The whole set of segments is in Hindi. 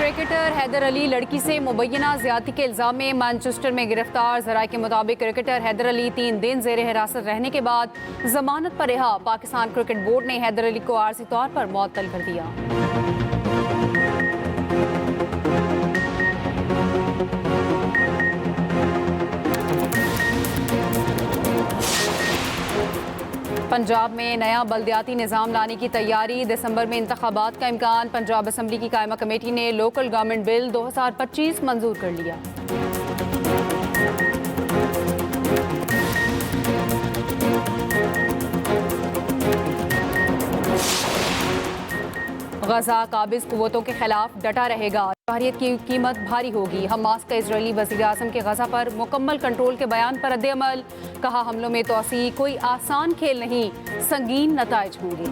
क्रिकेटर हैदर अली लड़की से मुबैना ज्यादती के इल्जाम में मैनचेस्टर में गिरफ्तार। जराये के मुताबिक क्रिकेटर हैदर अली 3 दिन जेर हिरासत रहने के बाद जमानत पर रिहा। पाकिस्तान क्रिकेट बोर्ड ने हैदर अली को आर्जी तौर पर मुअत्तल कर दिया। पंजाब में नया बल्दियाती निज़ाम लाने की तैयारी। दिसंबर में इंतखाबात का इम्कान। पंजाब असम्बली की कायमा कमेटी ने लोकल गवर्नमेंट बिल 2025 मंजूर कर लिया। गजा काबिज कुव्वतों के खिलाफ डटा रहेगा। जवाहरियत की कीमत भारी होगी। हमास का इजरायली वज़ीर आज़म के गजा पर मुकम्मल कंट्रोल के बयान पर रद्द-ए-अमल। कहा, हमलों में तोसी कोई आसान खेल नहीं, संगीन नताइज होंगे।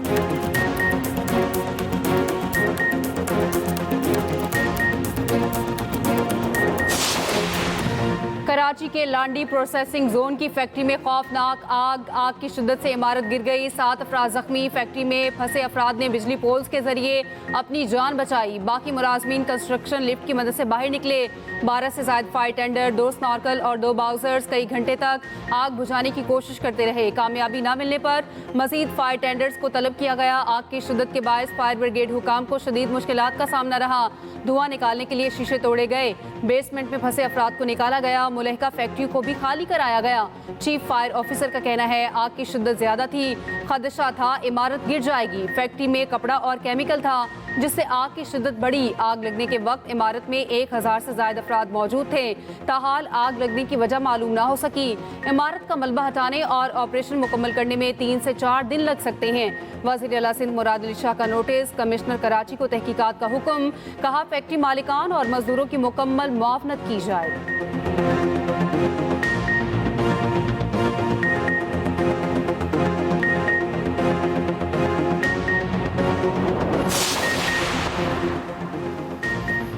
कराची के लांडी प्रोसेसिंग जोन की फैक्ट्री में खौफनाक आग की शिद्दत से इमारत गिर गई। 7 अफराद जख्मी। फैक्ट्री में फंसे अफराद ने बिजली पोल्स के जरिए अपनी जान बचाई। बाकी मुलाजमीन कंस्ट्रक्शन लिफ्ट की मदद से बाहर निकले। 12 से ज्यादा फायर टेंडर, 2 स्नॉर्कल और 2 बाउजर्स कई घंटे तक आग बुझाने की कोशिश करते रहे। कामयाबी न मिलने पर मजीद फायर टेंडर्स को तलब किया गया। आग की शिद्दत के बायस फायर ब्रिगेड हुकाम को शदीद मुश्किलात का सामना रहा। धुआं निकालने के लिए शीशे तोड़े गए। बेसमेंट में फंसे अफराद को निकाला गया। मुलहका फैक्ट्री को भी खाली कराया गया। चीफ फायर ऑफिसर का कहना है, आग की शिद्दत ज्यादा थी, खदशा था इमारत गिर जाएगी। फैक्ट्री में कपड़ा और केमिकल था जिससे आग की शिद्दत बढ़ी। आग लगने के वक्त इमारत में 1000 से ज्यादा अफराद मौजूद थे। ताहाल आग लगने की वजह मालूम ना हो सकी। इमारत का मलबा हटाने और ऑपरेशन मुकम्मल करने में 3 से 4 दिन लग सकते हैं। वज़ीर आला सिंध मुराद अली शाह का नोटिस। कमिश्नर कराची को तहकीकात का हुक्म। कहा, फैक्ट्री मालिकान और मजदूरों की मुकम्मल मुआवनत की जाए।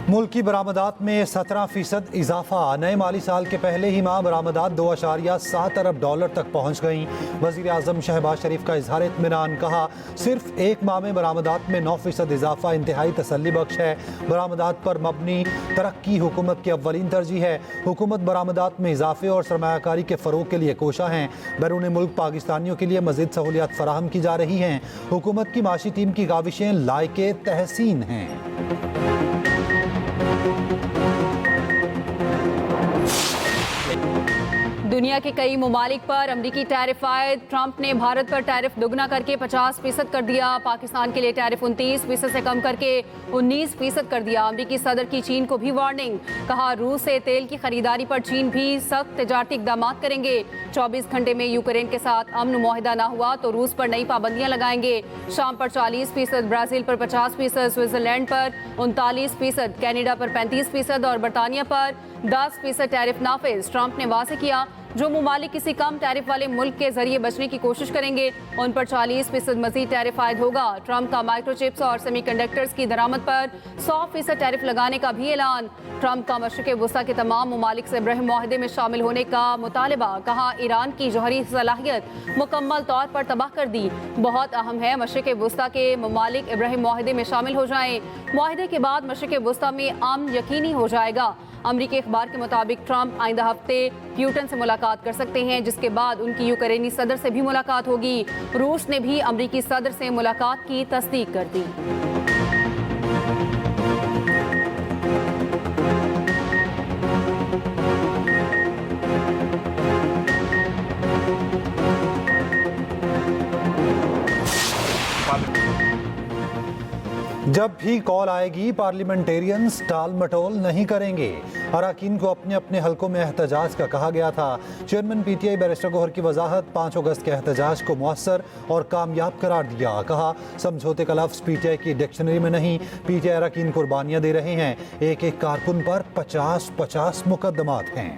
मुल्क की बरामदात में 17% इजाफा। नए माली साल के पहले ही माह बरामदात $2.7 अरब तक पहुँच गईं। वज़ीर आज़म शहबाज शरीफ का इजहार इत्मीनान। कहा, सिर्फ एक माह में बरामदात में 9% इजाफा इंतहाई तसल्ली बख्श है। बरामदात पर मबनी तरक्की हुकूमत की अव्वलीन तरजीह है। हुकूमत बरामदात में इजाफे और सरमायाकारी के फ़रोग के लिए कोशा हैं। बैरून मुल्क पाकिस्तानियों के लिए मज़ीद सहूलियात फराहम की जा रही हैं। हुकूमत की माशी टीम की काविशें लायके तहसीन हैं। दुनिया के कई ममालिक पर अमरीकी टैरिफ आयद। ट्रंप ने भारत पर टैरिफ दुगना करके 50% कर दिया। पाकिस्तान के लिए टैरिफ 29% से कम करके 19% कर दिया। अमरीकी सदर की चीन को भी वार्निंग। कहा, रूस से तेल की खरीदारी पर चीन भी सख्त तिजारती इक़दाम करेंगे। 24 घंटे में यूक्रेन के साथ अमन मुआहिदा ना हुआ तो रूस पर नई पाबंदियां लगाएंगे। शाम पर 40%, ब्राज़ील पर 50%, स्विट्जरलैंड पर 39%, कनाडा पर 35% और बरतानिया पर 10% टैरिफ नाफिज। ट्रंप ने वाज़ेह किया, जो ममालिक किसी कम टैरिफ वाले मुल्क के जरिए बचने की कोशिश करेंगे उन पर 40% मजीद टैरिफ आयद होगा। ट्रंप का माइक्रोचिप्स और सेमीकंडक्टर्स की दरामद पर 100% टैरिफ लगाने का भी ऐलान। ट्रंप का मशरिक़ वस्ता के तमाम ममालिक से इब्राहिम मुआहदे में शामिल होने का मुतालबा। कहा, ईरान की जौहरी सलाहियत मुकम्मल तौर पर तबाह कर दी। बहुत अहम है मशरिक़ वस्ता के ममालिक इब्राहिम मुआहदे में शामिल हो जाएं। मुआहदे के बाद मशरिक़ वस्ता में अमन यकीनी हो जाएगा। अमरीकी अखबार के मुताबिक ट्रंप आइंदा हफ्ते प्यूटन से मुलाकात कर सकते हैं, जिसके बाद उनकी यूक्रेनी सदर से भी मुलाकात होगी। रूस ने भी अमरीकी सदर से मुलाकात की तस्दीक कर दी। जब भी कॉल आएगी पार्लियामेंटेरियंस टाल मटोल नहीं करेंगे। अरकान को अपने अपने हलकों में एहतजाज का कहा गया था। चेयरमैन PTI बैरिस्टर गौहर की वजाहत। 5 अगस्त के एहतजाज को मुअस्सर और कामयाब करार दिया। कहा, समझौते का लफ्ज़ PTI की डिक्शनरी में नहीं। PTI अरकान कुर्बानियाँ दे रहे हैं। एक एक कारकुन पर 50-50 मुकदमात हैं।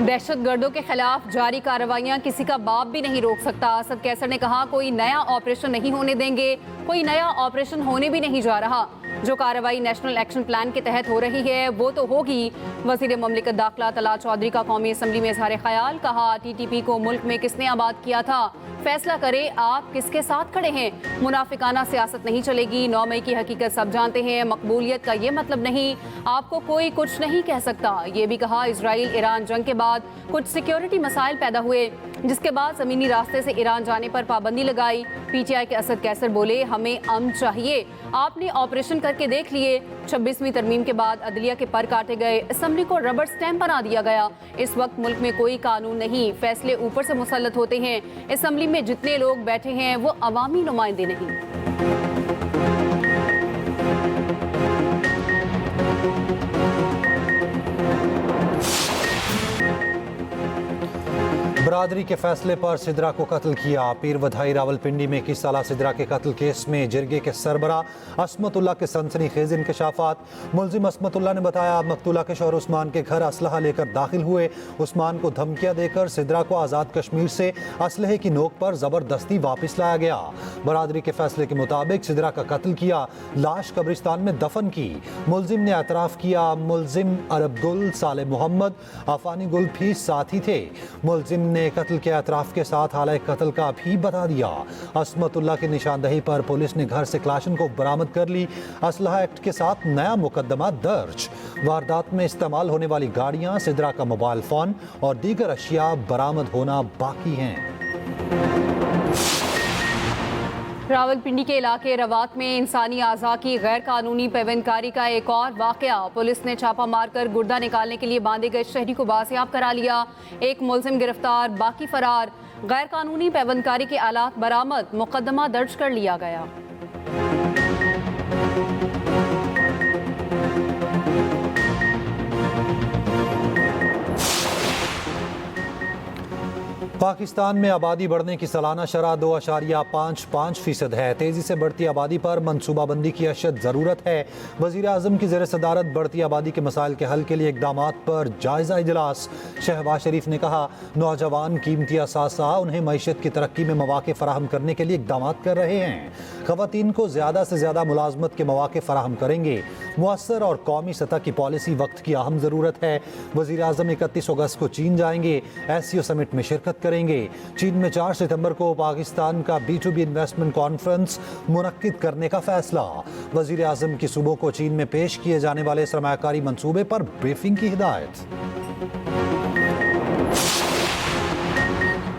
दहशतगर्दों के खिलाफ जारी कार्रवाइयां किसी का बाप भी नहीं रोक सकता। असद कैसर ने कहा, कोई नया ऑपरेशन नहीं होने देंगे, कोई नया ऑपरेशन होने भी नहीं जा रहा। जो कार्रवाई नेशनल एक्शन प्लान के तहत हो रही है वो तो होगी। वजीर ममलिकत दाखिला तला चौधरी का कौमी असम्बली में इजहार ख्याल, कहा TTP को मुल्क में किसने आबाद किया था, फैसला करे आप किसके साथ खड़े हैं। मुनाफिकाना सियासत नहीं चलेगी। 9 मई की हकीकत सब जानते हैं। मकबूलियत का ये मतलब नहीं, आपको कोई कुछ नहीं कह सकता। ये भी कहा इजराइल ईरान जंग के बाद कुछ सिक्योरिटी मसाइल पैदा हुए, जिसके बाद ज़मीनी रास्ते से ईरान जाने पर पाबंदी लगाई। PTI के असद कैसर बोले हमें अमन चाहिए, आपने ऑपरेशन करके देख लिए। 26वीं तरमीम के बाद अदलिया के पर काटे गए, असम्बली को रबर स्टैंप बना दिया गया। इस वक्त मुल्क में कोई कानून नहीं, फैसले ऊपर से मुसल्लत होते हैं। असम्बली में जितने लोग बैठे हैं वो अवामी नुमाइंदे नहीं। बरादरी के फैसले पर सिद्रा को कत्ल किया। पीर वधाई रावलपिंडी में 21 साला सिद्रा के कत्ल केस में जिरगे के सरबरा असमतुल्ला के सनसनीखेज इंकशाफात। मुलजिम असमतुल्ला ने बताया मकतूला के शौहर उस्मान के घर असलहा लेकर दाखिल हुए। उस्मान को धमकियां देकर सिद्रा को आज़ाद कश्मीर से असलहे की नोक पर ज़बरदस्ती वापस लाया गया। बरादरी के फैसले के मुताबिक सिद्रा का कत्ल किया, लाश कब्रिस्तान में दफन की। मुलजिम ने एतराफ़ किया मुलजिम अरब गुल, साले मोहम्मद, आफानी गुल भी साथी थे। मुलजिम ने कत्ल के एतराफ़ के साथ हालात कत्ल का भी बता दिया। असमतुल्ला की निशानदही पर पुलिस ने घर से क्लाशन को बरामद कर ली। असलहा एक्ट के साथ नया मुकदमा दर्ज। वारदात में इस्तेमाल होने वाली गाड़ियां, सिद्रा का मोबाइल फ़ोन और दीगर अशिया बरामद होना बाकी हैं। रावलपिंडी के इलाके रवात में इंसानी आज़ा की गैर कानूनी पेवनकारी का एक और वाकया। पुलिस ने छापा मारकर गुर्दा निकालने के लिए बांधे गए शहरी को बाजियाब करा लिया। एक मुलजिम गिरफ्तार, बाकी फरार। गैर कानूनी पेवनकारी के आलात बरामद, मुकदमा दर्ज कर लिया गया। पाकिस्तान में आबादी बढ़ने की सालाना शरह 2.55% है। तेज़ी से बढ़ती आबादी पर मनसूबाबंदी की अशद ज़रूरत है। वज़ीर आज़म की ज़ेर सदारत बढ़ती आबादी के मसाइल के हल के लिए इक़दामात पर जायज़ा इजलास। शहबाज शरीफ ने कहा नौजवान कीमती असासा उन्हें मईशत की तरक्की में मौक़े फ़राहम करने के लिए इक़दामात कर रहे हैं। ख़वातीन को ज़्यादा से ज़्यादा मुलाजमत के मौक़े फ़राहम करेंगे। मुअस्सर और कौमी सतह की पॉलिसी वक्त की अहम ज़रूरत है। वज़ीर आज़म 31 अगस्त को चीन जाएंगे, SCO समिट में शिरकत करेंगे। चीन में 4 सितंबर को पाकिस्तान का B2B इन्वेस्टमेंट कॉन्फ्रेंस मुनक्किद करने का फैसला। वज़ीर आज़म की सूबों को चीन में पेश किए जाने वाले सरमायाकारी मंसूबे पर ब्रीफिंग की हिदायत।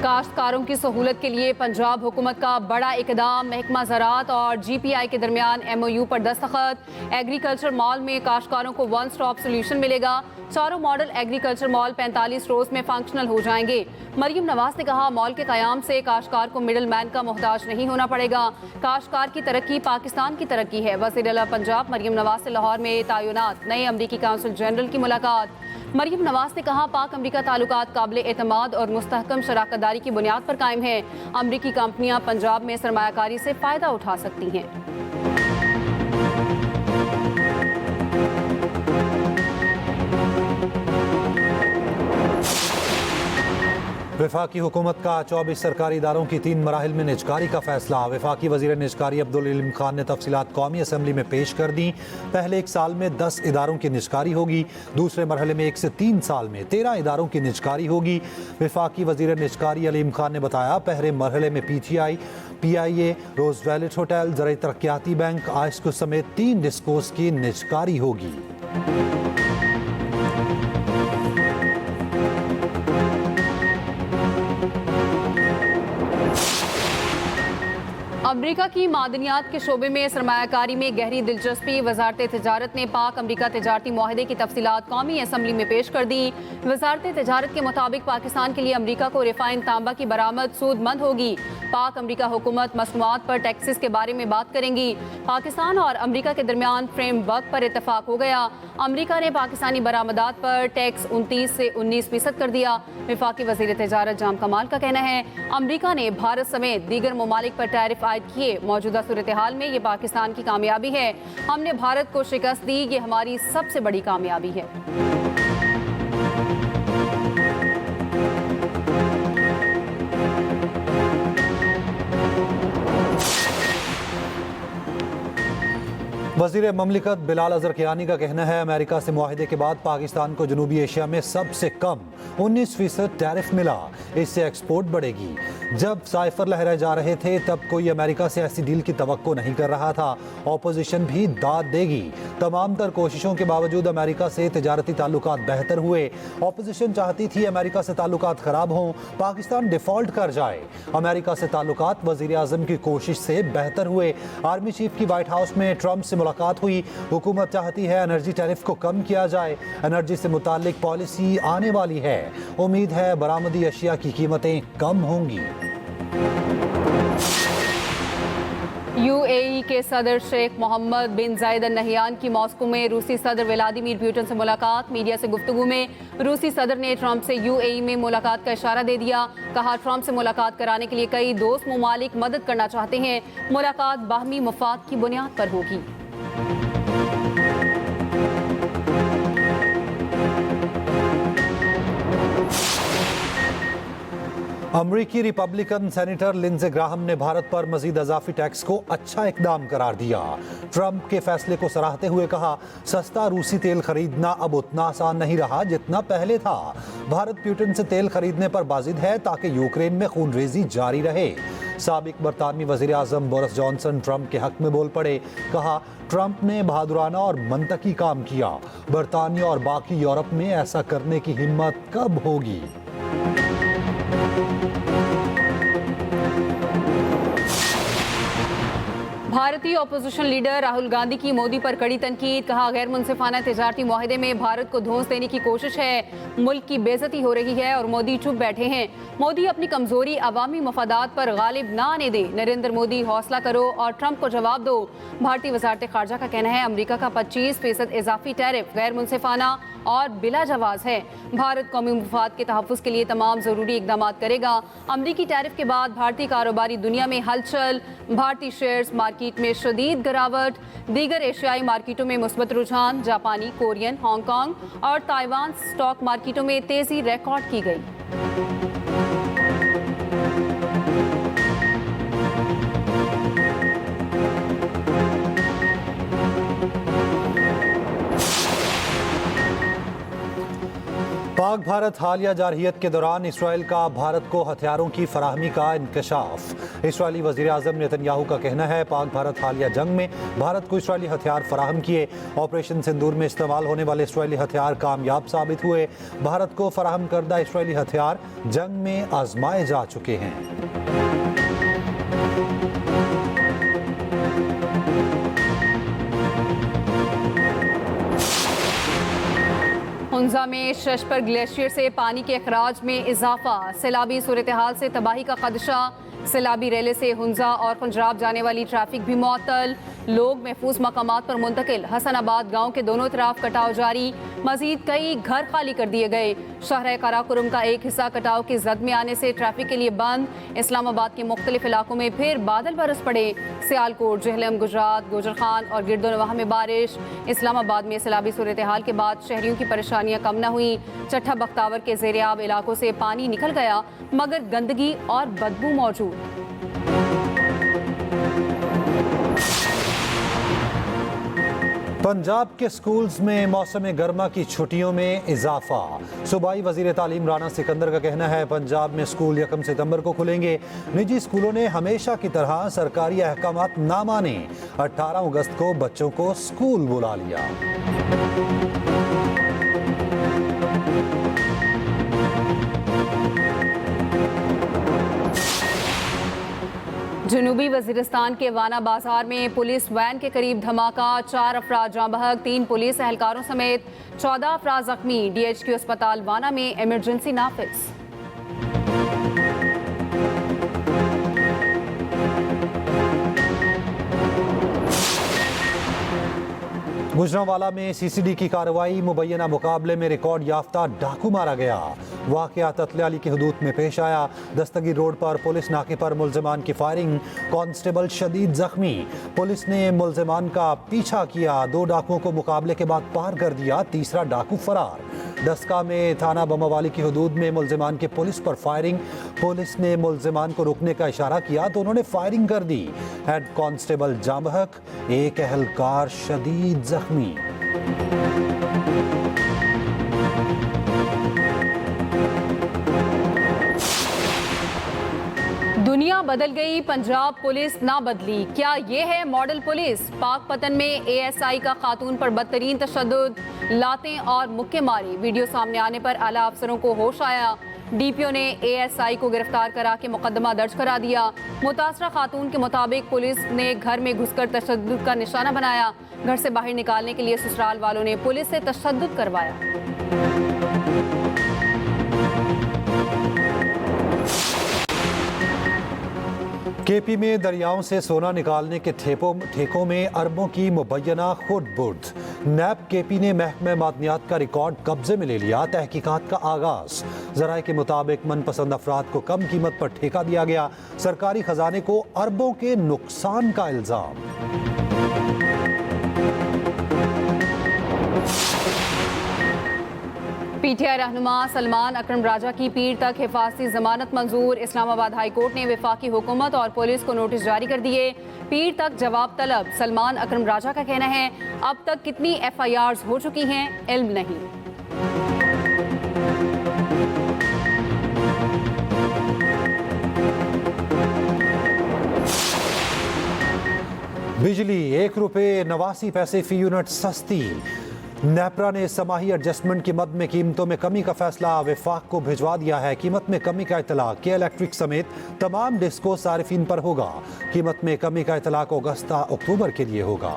काश्तकारों की सहूलत के लिए पंजाब हुकूमत का बड़ा इकदाम। महकमा ज़राअत और GPI के दरमियान MOU पर दस्तखत। एग्रीकल्चर मॉल में काश्तकारों को वन स्टॉप सोल्यूशन मिलेगा। चारों मॉडल एग्रीकल्चर मॉल 45 रोज में फंक्शनल हो जाएंगे। मरियम नवाज ने कहा मॉल के कयाम से काश्तकार को मिडल मैन का मोहताज नहीं होना पड़ेगा। काश्तकार की तरक्की पाकिस्तान की तरक्की है। वज़ीर आला पंजाब मरियम नवाज से लाहौर में तैनात नए अमरीकी काउंसिल जनरल की मुलाकात। मरियम नवाज ने कहा पाक अमरीका ताल्लुकात काबिल एतमाद और मुस्तहकम शराकतदारी की बुनियाद पर कायम है। अमरीकी कंपनियां पंजाब में सरमायाकारी से फ़ायदा उठा सकती हैं। वफाकी हुकूमत का 24 सरकारी इदारों की 3 मराहिल में निजकारी का फैसला। वफाकी वज़ीर निजकारी अब्दुल इल्म खान ने तफसीलात कौमी असम्बली में पेश कर दी। पहले 1 साल में 10 इदारों की निजकारी होगी। दूसरे मरहले में 1 से 3 साल में 13 इदारों की निजकारी होगी। वफाकी वज़ीर निजकारी इल्म खान ने बताया पहले मरहले में PTI, PIA, रोज वैलेट होटल, ज़राई तरक्याती बैंक, आइस्को समेत 3 डिस्कोस की निजकारी होगी। अमरीका की मादनियात के शोबे में सरमायाकारी में गहरी दिलचस्पी। वजारत तिजारत ने पाक अमरीका तिजारती मुआहदे की तफसीलात कौमी असम्बली में पेश कर दी। वजारत तिजारत के मुताबिक पाकिस्तान के लिए अमरीका को रिफाइन तांबा की बरामद सूदमंद होगी। पाक अमरीका हुकूमत मसनूआत पर टैक्सेस के बारे में बात करेंगी। पाकिस्तान और अमरीका के दरमियान फ्रेम वर्क पर इतफाक हो गया। अमरीका ने पाकिस्तानी बरामदात पर टैक्स 29 से 19% कर दिया। वफाकी वज़ीर तिजारत जाम कमाल का कहना है अमरीका ने भारत समेत दीगर ममालिक पर टैरिफ आयद किए। मौजूदा सूरत हाल में ये पाकिस्तान की कामयाबी है। हमने भारत को शिकस्त दी, ये हमारी सबसे बड़ी कामयाबी है। वज़ीर ममलिकत बिलाल अज़हर कियानी का कहना है अमेरिका से मुआहिदे के बाद पाकिस्तान को जनूबी एशिया में सबसे कम 19% टैरिफ मिला। इससे एक्सपोर्ट बढ़ेगी। जब साइफर लहराए जा रहे थे तब कोई अमेरिका से ऐसी डील की तवक्को नहीं कर रहा था। ऑपोजिशन भी दाद देगी। तमाम तर कोशिशों के बावजूद अमेरिका से तिजारती ताल्लुकात बेहतर हुए। ऑपोजिशन चाहती थी अमेरिका से ताल्लुकात खराब हों, पाकिस्तान डिफॉल्ट कर जाए। अमेरिका से ताल्लुकात वज़ीर आज़म की कोशिश से बेहतर हुए। आर्मी चीफ की व्हाइट हाउस में ट्रंप से मुलाकात हुई। हुकूमत चाहती है एनर्जी टैरिफ को कम किया जाए। एनर्जी से मुताल्लिक पॉलिसी आने वाली है। उम्मीद है बरामदी अशिया की कीमतें कम होंगी। यूएई के सदर शेख मोहम्मद बिन जायद अल नहयान की मॉस्को में रूसी सदर व्लादिमीर पुतिन से मुलाकात। मीडिया से गुफ्तगू में रूसी सदर ने ट्रंप से यूएई में मुलाकात का इशारा दे दिया। कहा ट्रंप से मुलाकात कराने के लिए कई दोस्त ममालिक मदद करना चाहते हैं। मुलाकात बाहमी मुफाद की बुनियाद पर होगी। अमरीकी रिपब्लिकन सेनेटर लिंडसे ग्राहम ने भारत पर मजीद इजाफी टैक्स को अच्छा इकदाम करार दिया। ट्रंप के फैसले को सराहते हुए कहा सस्ता रूसी तेल खरीदना अब उतना आसान नहीं रहा जितना पहले था। भारत पुतिन से तेल खरीदने पर बाजिद है ताकि यूक्रेन में खूनरेजी जारी रहे। साबिक बरतानवी वजीर आजम बोरिस जॉनसन ट्रंप के हक में बोल पड़े। कहा ट्रंप ने बहादुराना और मंतकी काम किया। बरतानिया और बाकी यूरोप में ऐसा करने की हिम्मत कब होगी। भारतीय अपोजिशन लीडर राहुल गांधी की मोदी पर कड़ी तनकीद। कहा गैर मुनसिफाना तिजारती मुआहिदे में भारत को धौंस देने की कोशिश है। मुल्क की बेइज्जती हो रही है और मोदी चुप बैठे हैं। मोदी अपनी कमजोरी अवामी मफादात पर गालिब ना आने दे। नरेंद्र मोदी हौसला करो और ट्रंप को जवाब दो। भारतीय वजारत खारजा का कहना है अमरीका का 25% इजाफी टैरिफ गैर मुनसिफाना और बिला जवाज है। भारत कौमी मुफाद के तहफ़्फ़ुज़ के लिए तमाम ज़रूरी इक़दाम करेगा। अमरीकी टैरिफ के बाद भारतीय कारोबारी दुनिया में हलचल। भारतीय शेयर्स मार्केट में शदीद गिरावट। दीगर एशियाई मार्केटों में मुस्बत रुझान। जापानी, कोरियन, हांगकांग और ताइवान स्टॉक मार्केटों में तेज़ी रिकॉर्ड की गई। पाक भारत हालिया जारहियत के दौरान इसराइल का भारत को हथियारों की फराहमी का इंकशाफ। इसराइली वज़ीर आज़म नेतन्याहू का कहना है पाक भारत हालिया जंग में भारत को इसराइली हथियार फराहम किए। ऑपरेशन सिंदूर में इस्तेमाल होने वाले इसराइली हथियार कामयाब साबित हुए। भारत को फराहम करदा इसराइली हथियार जंग में आजमाए जा चुके हैं। हुंजा में शशपर ग्लेशियर से पानी के अखराज में इजाफा। सैलाबी सूरत हाल से तबाही का खदशा। सैलाबी रेले से हुंजा और पंजाब जाने वाली ट्रैफिक भी मुअत्तल। लोग महफूज मकामात पर मुंतकिल। हसनाबाद गांव के दोनों तरफ कटाव जारी। मजीद कई घर खाली कर दिए गए। शहर काराकोरम का एक हिस्सा कटाव की जद में आने से ट्रैफिक के लिए बंद। इस्लामाबाद के मुख्तलिफ इलाकों में फिर बादल बरस पड़े। सियालकोट, जहलम, गुजरात, गोजरखान और गिरदोनवाह में बारिश। इस्लामाबाद में सैलाबी सूरत हाल के बाद शहरियों की परेशानियां कम न हुई। चट्ठा बख्तावर के ज़ेर-ए-आब इलाकों से पानी निकल गया मगर गंदगी और बदबू मौजूद। पंजाब के स्कूल्स में मौसम गर्मा की छुट्टियों में इजाफा। सूबाई वजीर तालीम राना सिकंदर का कहना है पंजाब में स्कूल 1 सितंबर को खुलेंगे। निजी स्कूलों ने हमेशा की तरह सरकारी अहकामात ना माने। 18 अगस्त को बच्चों को स्कूल बुला लिया। जनूबी वजीरिस्तान के वाना बाजार में पुलिस वैन के करीब धमाका। 4 अफराद जाँ बहक, 3 पुलिस एहलकारों समेत 14 अफराद जख्मी। DHQ अस्पताल वाना में इमरजेंसी नाफिज। गुजरांवाला में CCD की कार्रवाई। मुबैना मुकाबले में रिकॉर्ड याफ्ता डाकू मारा गया। वाक़या ततल्याली की हदूद में पेश आया। दस्तगीर रोड पर पुलिस नाके पर मुल्जिमान की फायरिंग, कांस्टेबल शदीद जख्मी। पुलिस ने मुल्जिमान का पीछा किया, 2 डाकुओं को मुकाबले के बाद पार कर दिया, तीसरा डाकू फरार। दस्का में थाना बमावाली की हदूद में मुल्जिमान की पुलिस पर फायरिंग। पुलिस ने मुल्जिमान को रुकने का इशारा किया तो उन्होंने फायरिंग कर दी। हेड कांस्टेबल जामबहक, एक एहलकार शदीद जख्मी। दुनिया बदल गई, पंजाब पुलिस ना बदली। क्या ये है मॉडल पुलिस? पाकपतन में एएसआई का खातून पर बदतरीन तशद्दुद, लातें और मुक्के मारे। वीडियो सामने आने पर आला अफसरों को होश आया। डीपीओ ने एएसआई को गिरफ्तार करा के मुकदमा दर्ज करा दिया। मुतासरा खातून के मुताबिक पुलिस ने घर में घुसकर तशद्दुद का निशाना बनाया। घर से बाहर निकालने के लिए ससुराल वालों ने पुलिस से तशद्दुद करवाया। केपी में दरियाओं से सोना निकालने के ठेकों में अरबों की मुबैना खुर्द-बुर्द। नैब केपी ने महकमे मादनियात का रिकॉर्ड कब्जे में ले लिया। तहकीकात का आगाज। जराये के मुताबिक मनपसंद अफराद को कम कीमत पर ठेका दिया गया। सरकारी खजाने को अरबों के नुकसान का इल्जाम। पीटीआई रहनुमा सलमान अकरम राजा की पीर तक हिफाजती जमानत मंजूर। इस्लामाबाद हाई कोर्ट ने वफाकी हुकूमत और पुलिस को नोटिस जारी कर दिए। पीर तक जवाब तलब। सलमान अकरम राजा का कहना है, अब तक कितनी FIRs हो चुकी हैं इल्म नहीं। बिजली 1 रुपये 89 पैसे फी यूनिट सस्ती। नेपरा ने समाही एडजस्टमेंट की मद में कीमतों में कमी का फैसला वफाक को भिजवा दिया है। कीमत में कमी का इतला के इलेक्ट्रिक समेत तमाम डिस्को सारिफिन पर होगा। कीमत में कमी का इतला अक्टूबर के लिए होगा।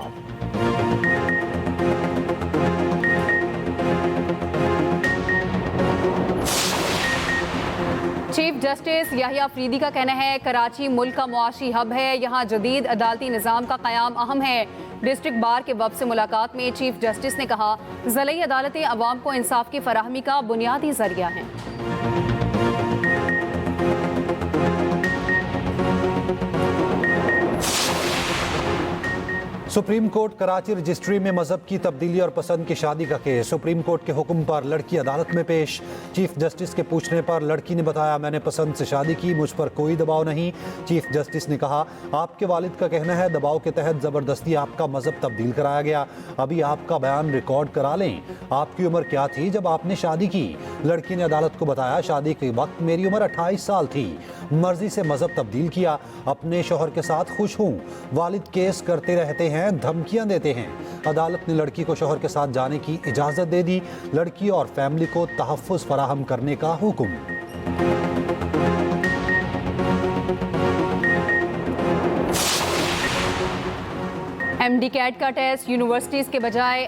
चीफ जस्टिस याहिया अफरीदी का कहना है, कराची मुल्क का मुआशी हब है, यहाँ जदीद अदालती निज़ाम का क़याम अहम है। डिस्ट्रिक्ट बार के वफ़द से मुलाकात में चीफ जस्टिस ने कहा, ज़िली अदालतें अवाम को इंसाफ की फराहमी का बुनियादी ज़रिया हैं। सुप्रीम कोर्ट कराची रजिस्ट्री में मजहब की तब्दीली और पसंद की शादी का केस। सुप्रीम कोर्ट के हुक्म पर लड़की अदालत में पेश। चीफ जस्टिस के पूछने पर लड़की ने बताया, मैंने पसंद से शादी की, मुझ पर कोई दबाव नहीं। चीफ जस्टिस ने कहा, आपके वालिद का कहना है दबाव के तहत ज़बरदस्ती आपका मजहब तब्दील कराया गया। अभी आपका बयान रिकॉर्ड करा लें। आपकी उम्र क्या थी जब आपने शादी की? लड़की ने अदालत को बताया, शादी के वक्त मेरी उम्र 28 साल थी। मर्जी से मजहब तब्दील किया। अपने शौहर के साथ खुश हूँ। वालिद केस करते रहते हैं, धमकियां देते हैं। अदालत ने लड़की को शौहर के साथ जाने की इजाजत दे दी। लड़की और फैमिली को तहफ़्फ़ुज़ फराहम करने का हुक्म। MD कैट का टेस्ट यूनिवर्सिटीज़ के बजाय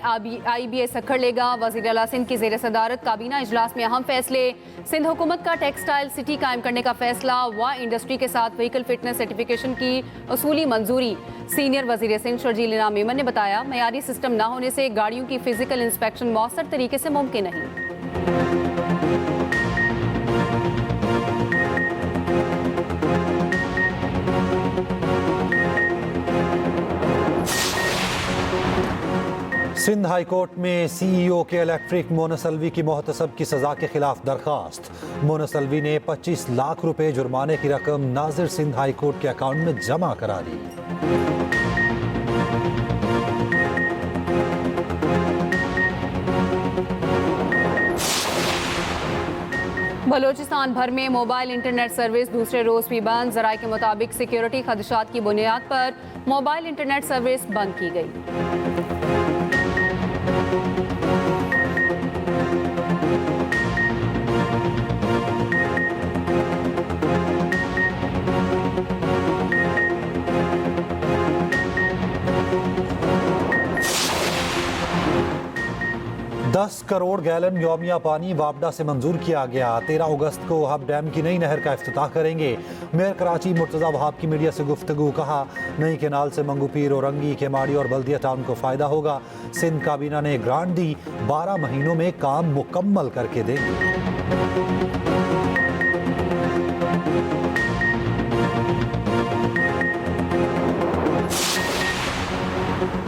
IBA सखर लेगा। वज़ीर आला सिंध की ज़ेर सदारत काबीना इजलास में अहम फैसले। सिंध हुकूमत का टेक्सटाइल सिटी कायम करने का फैसला व इंडस्ट्री के साथ व्हीकल फिटनेस सर्टिफिकेशन की उसूली मंजूरी। सीनियर वज़ीर सिंध शर्जील इनाम मेमन ने बताया, मयारी सिस्टम न होने से गाड़ियों की फिजिकल इंस्पेक्शन मौसर तरीके से मुमकिन नहीं। सिंध हाई कोर्ट में CEO के इलेक्ट्रिक मोनसलवी की मोहतसब की सजा के खिलाफ दरखास्त। मोनसलवी ने 25 लाख रुपए जुर्माने की रकम नाजिर सिंध हाई कोर्ट के अकाउंट में जमा करा दी। बलोचिस्तान भर में मोबाइल इंटरनेट सर्विस दूसरे रोज भी बंद। ज़राए के मुताबिक सिक्योरिटी खदशात की बुनियाद पर मोबाइल इंटरनेट सर्विस बंद की गई। दस करोड़ गैलन यौमिया पानी वापडा से मंजूर किया गया। 13 अगस्त को हब डैम की नई नहर का इफ्तिताह करेंगे। मेयर कराची मुर्तज़ा वहाब की मीडिया से गुफ्तगू। कहा, नई केनाल से मंगूपीर, औरंगी, केमाड़ी और बल्दिया टाउन को फ़ायदा होगा। सिंध काबीना ने ग्रांट दी, 12 महीनों में काम मुकम्मल करके देंगे।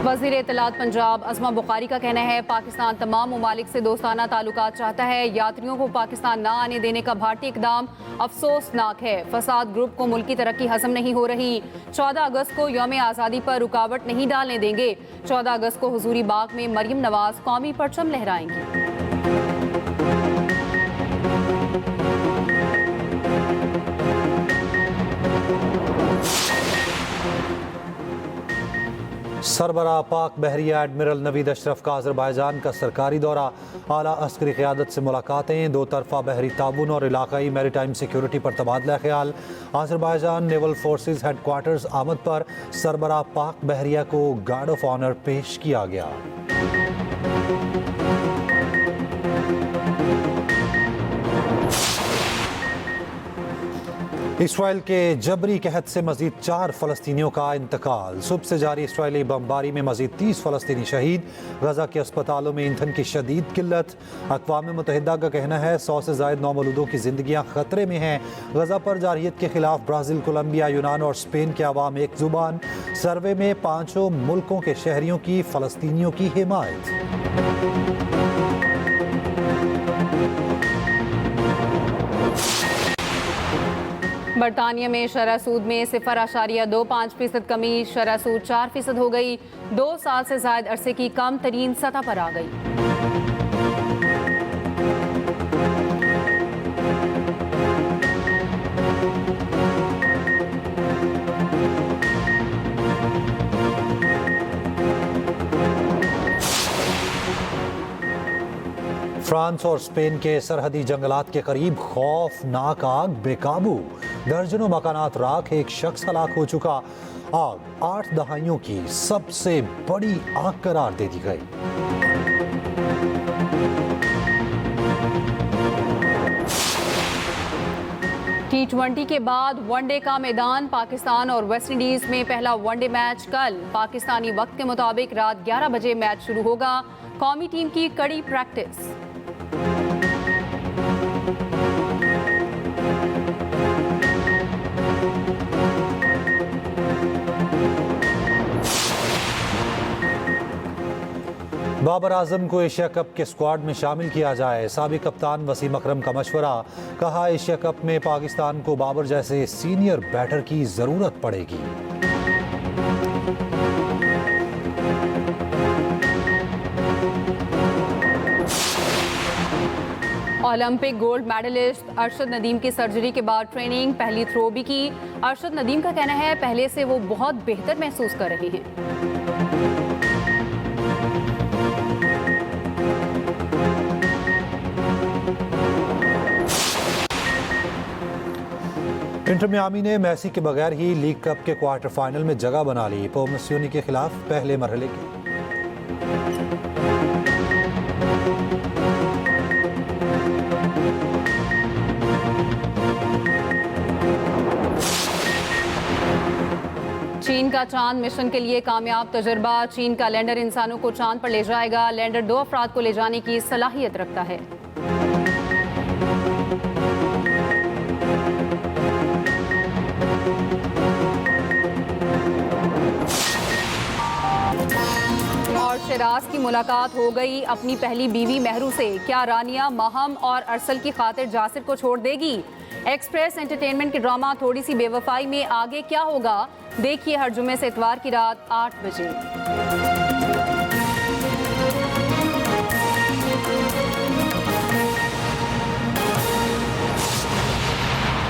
वज़ीर इत्तलात पंजाब अज़मा बुखारी का कहना है पाकिस्तान तमाम ममालिक से दोस्ताना ताल्लुकात चाहता है। यात्रियों को पाकिस्तान ना आने देने का भारतीय इकदाम अफसोसनाक है। फसाद ग्रुप को मुल्की तरक्की हजम नहीं हो रही। 14 अगस्त को यौम आज़ादी पर रुकावट नहीं डालने देंगे। 14 अगस्त को हुजूरी बाग में मरियम नवाज कौमी परचम लहराएंगी। सरबराह पाक बहरिया एडमिरल नवीद अशरफ का अज़रबैजान का सरकारी दौरा, आला अस्करी क़यादत से मुलाकातें, दो तरफ़ा बहरी ताउन और इलाकाई मैरीटाइम सिक्योरिटी पर तबादला ख्याल। अज़रबैजान नेवल फोर्सेस हेडक्वार्टर्स आमद पर सरबराह पाक बहरिया को गार्ड ऑफ ऑनर पेश किया गया। इसराइल के जबरी कहत से मजीद 4 फ़लस्तीनियों का इंतकाल। सुबह से जारी इसराइली बमबारी में मजीद 30 फ़लस्तीनी शहीद। गजा के अस्पतालों में ईंधन की शदीद किल्लत। अक़वाम मुत्तहिदा का कहना है 100 से ज़ायद नौमौलूदों की जिंदगियां खतरे में हैं। गजा पर जारहियत के खिलाफ ब्राज़ील, कोलंबिया, यूनान और स्पेन के अवाम एक जुबान। सर्वे में 5 मुल्कों के शहरियों की फ़लस्तीनियों की हिमायत। बरतानिया में शरह सूद में 0.25% कमी, शरह सूद 4% हो गई। 2 साल से ज़ायद अरसे की कम तरीन सतह पर आ गई। फ्रांस और स्पेन के सरहदी जंगलात के करीब खौफनाक आग बेकाबू। दर्जनों मकानात राख, एक शख्स हलाक हो चुका। आग 8 दहाइयों की सबसे बड़ी आग करार दे दी गई। T20 के बाद वनडे का मैदान। पाकिस्तान और वेस्ट इंडीज में पहला वनडे मैच कल। पाकिस्तानी वक्त के मुताबिक रात 11 बजे मैच शुरू होगा। कौमी टीम की कड़ी प्रैक्टिस। बाबर आजम को एशिया कप के स्क्वाड में शामिल किया जाए। साबिक कप्तान वसीम अकरम का मशवरा। कहा एशिया कप में पाकिस्तान को बाबर जैसे सीनियर बैटर की जरूरत पड़ेगी। Olympic gold medalist Arshad Nadeem की सर्जरी के बाद ट्रेनिंग, पहली थ्रो भी की। अरशद नदीम का कहना है पहले से वो बहुत बेहतर महसूस कर रहे हैं। इंटर मियामी ने मेसी के बगैर ही लीग कप के क्वार्टर फाइनल में जगह बना ली। पोमसियोनी के खिलाफ पहले मरहले की। चीन का चांद मिशन के लिए कामयाब तजुर्बा। चीन का लैंडर इंसानों को चांद पर ले जाएगा। लैंडर 2 अफराद को ले जाने की सलाहियत रखता है। और शराज की मुलाकात हो गई अपनी पहली बीवी महरू से। क्या रानिया माहम और अरसल की खातिर जासिर को छोड़ देगी? एक्सप्रेस एंटरटेनमेंट के ड्रामा थोड़ी सी बेवफाई में आगे क्या होगा, देखिए हर जुमे से इतवार की रात 8 बजे।